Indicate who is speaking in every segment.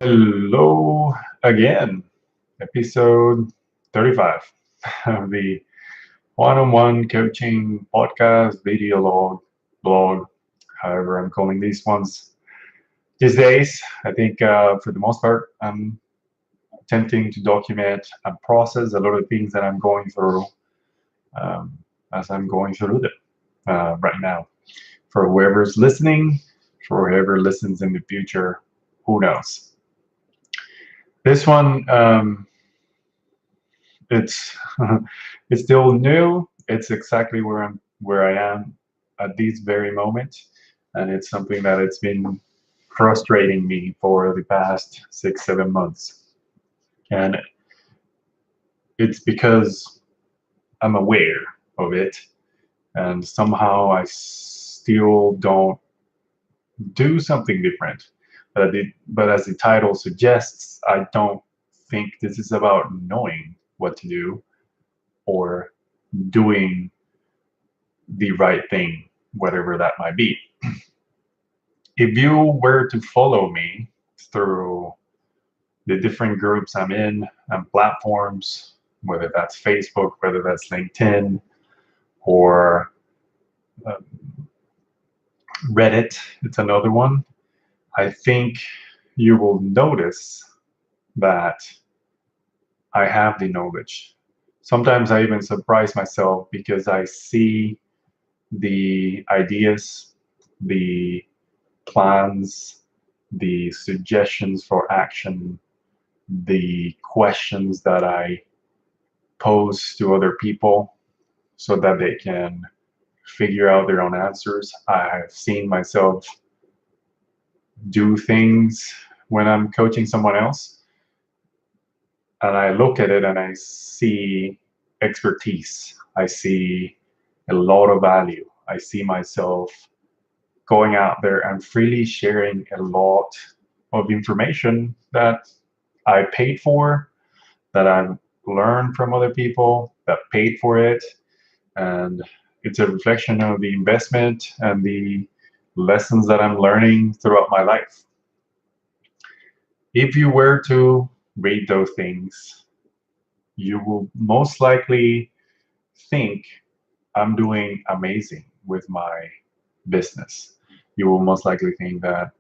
Speaker 1: Hello again, episode 35 of the one-on-one coaching podcast, video blog, however I'm calling these ones these days. I think for the most part, I'm attempting to document and process a lot of things that I'm going through um, as I'm going through them right now. For whoever's listening, for whoever listens in the future, who knows? This one, it's it's still new. It's exactly where I am at this very moment, and it's something that it's been frustrating me for the past 6, 7 months, and it's because I'm aware of it, and somehow I still don't do something different. But as the title suggests, I don't think this is about knowing what to do or doing the right thing, whatever that might be. If you were to follow me through the different groups I'm in and platforms, whether that's Facebook, whether that's LinkedIn, or um, Reddit, it's another one, I think you will notice that I have the knowledge. Sometimes I even surprise myself because I see the ideas, the plans, the suggestions for action, the questions that I pose to other people so that they can figure out their own answers. I have seen myself do things when I'm coaching someone else, and I look at it and I see expertise. I see a lot of value. I see myself going out there and freely sharing a lot of information that I paid for, that I've learned from other people that paid for it. And it's a reflection of the investment and the lessons that I'm learning throughout my life. If you were to read those things, you will most likely think I'm doing amazing with my business. You will most likely think that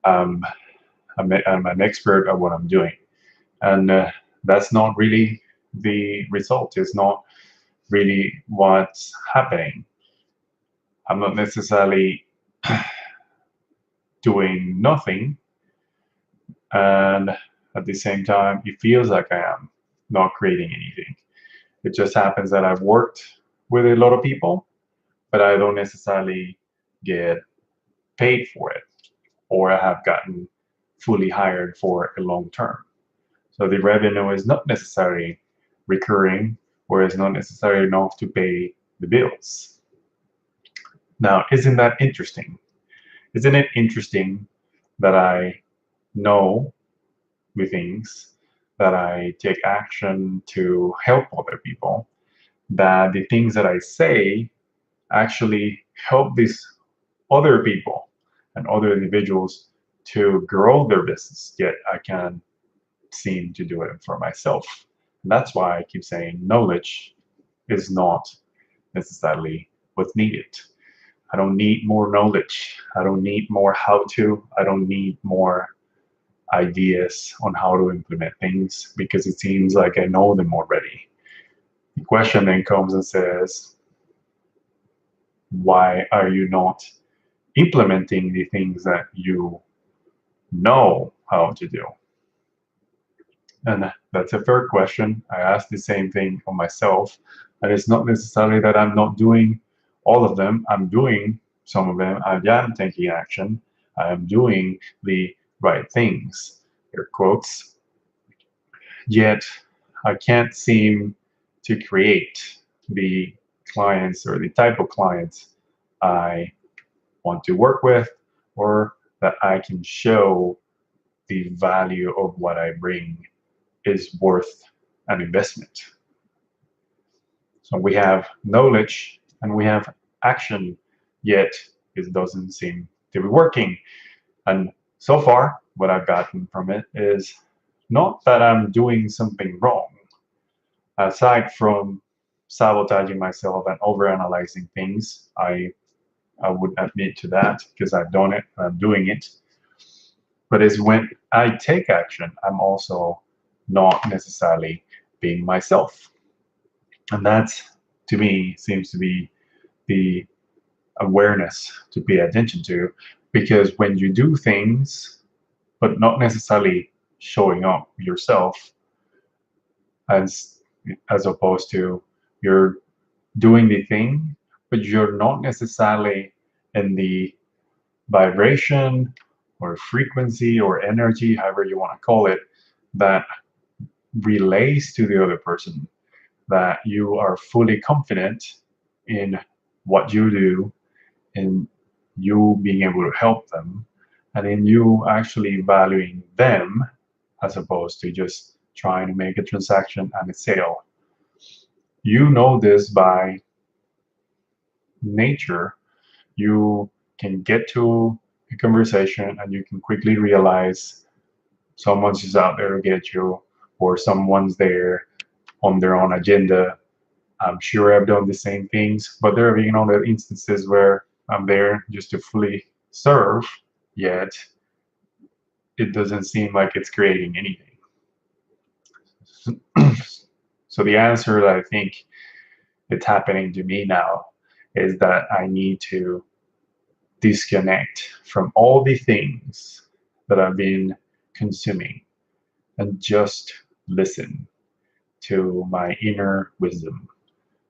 Speaker 1: um, I'm an expert at what I'm doing. And that's not really the result. It's not really what's happening. I'm not necessarily doing nothing, and at the same time, it feels like I am not creating anything. It just happens that I've worked with a lot of people, but I don't necessarily get paid for it, or I have gotten fully hired for a long term. So the revenue is not necessarily recurring, or is not necessarily enough to pay the bills. Now, isn't that interesting? Isn't it interesting that I know with things, that I take action to help other people, that the things that I say actually help these other people and other individuals to grow their business, yet I can seem to do it for myself. And that's why I keep saying knowledge is not necessarily what's needed. I don't need more knowledge. I don't need more how to. I don't need more ideas on how to implement things because it seems like I know them already. The question then comes and says, why are you not implementing the things that you know how to do? And that's a fair question. I ask the same thing for myself. And it's not necessarily that I'm not doing all of them. I'm doing some of them. I am taking action. I am doing the right things, air quotes. Yet I can't seem to create the clients or the type of clients I want to work with, or that I can show the value of what I bring is worth an investment. So we have knowledge and we have action, yet it doesn't seem to be working. And so far, what I've gotten from it is not that I'm doing something wrong, aside from sabotaging myself and overanalyzing things. I would admit to that because I've done it, I'm doing it. But it's when I take action, I'm also not necessarily being myself. And that, to me, seems to be the awareness to pay attention to. Because when you do things, but not necessarily showing up yourself, as opposed to you're doing the thing, but you're not necessarily in the vibration or frequency or energy, however you want to call it, that relates to the other person, that you are fully confident in what you do, in you being able to help them, and in you actually valuing them as opposed to just trying to make a transaction and a sale. You know this by nature. You can get to a conversation and you can quickly realize someone's just out there to get you, or someone's there on their own agenda. I'm sure I've done the same things, but there have been other instances where I'm there just to fully serve, yet it doesn't seem like it's creating anything. So the answer that I think it's happening to me now is that I need to disconnect from all the things that I've been consuming and just listen to my inner wisdom,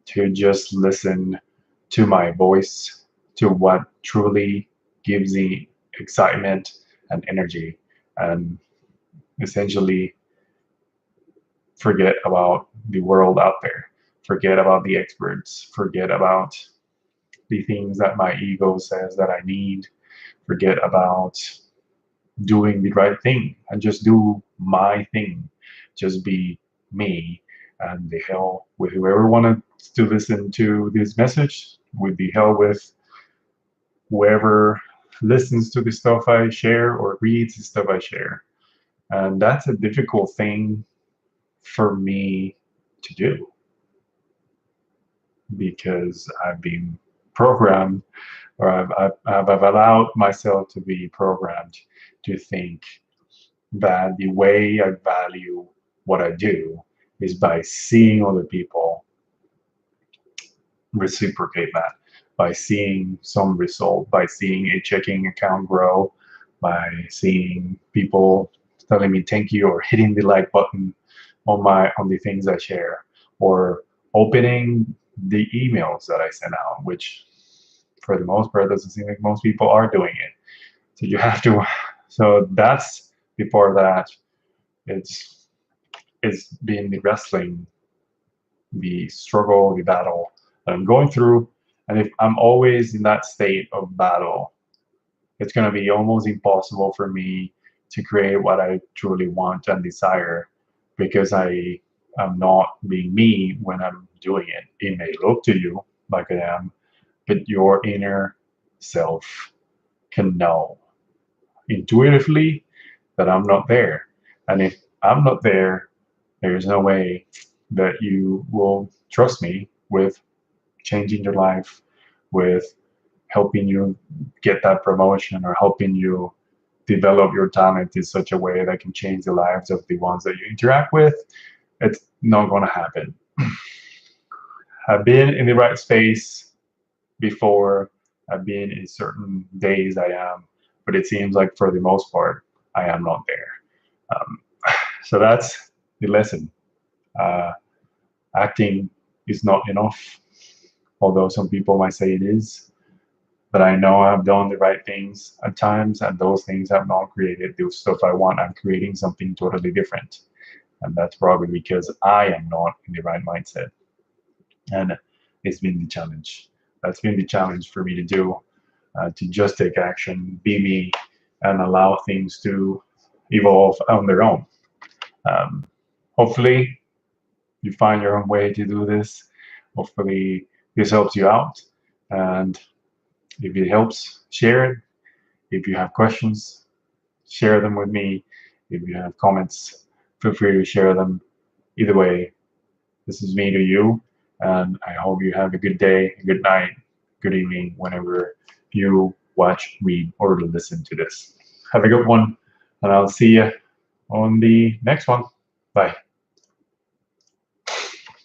Speaker 1: to just listen to my voice, to what truly gives me excitement and energy, and essentially forget about the world out there, forget about the experts, forget about the things that my ego says that I need, forget about doing the right thing and just do my thing. Just be me. And the hell with whoever wanted to listen to this message, with the hell with whoever listens to the stuff I share or reads the stuff I share. And that's a difficult thing for me to do because I've been programmed, or I've allowed myself to be programmed to think that the way I value what I do is by seeing other people reciprocate that, by seeing some result, by seeing a checking account grow, by seeing people telling me thank you or hitting the like button on the things I share, or opening the emails that I send out, which for the most part doesn't seem like most people are doing it. So you have to. So that's the part that it's been the wrestling, the struggle, the battle that I'm going through. And if I'm always in that state of battle, it's going to be almost impossible for me to create what I truly want and desire because I am not being me when I'm doing it. It may look to you like I am, but your inner self can know intuitively that I'm not there. And if I'm not there, there's no way that you will trust me with changing your life, with helping you get that promotion or helping you develop your talent in such a way that can change the lives of the ones that you interact with. It's not going to happen. I've been in the right space before. I've been in certain days I am, but it seems like for the most part, I am not there. Um, so that's the lesson. Uh, Acting is not enough, although some people might say it is. But I know I've done the right things at times, and those things have not created the stuff I want. I'm creating something totally different. And that's probably because I am not in the right mindset. And it's been the challenge. That's been the challenge for me to do, to just take action, be me, and allow things to evolve on their own. Um, Hopefully, you find your own way to do this. Hopefully, this helps you out. And if it helps, share it. If you have questions, share them with me. If you have comments, feel free to share them. Either way, this is me to you, and I hope you have a good day, good night, good evening, whenever you watch, read, or listen to this. Have a good one, and I'll see you on the next one. Bye.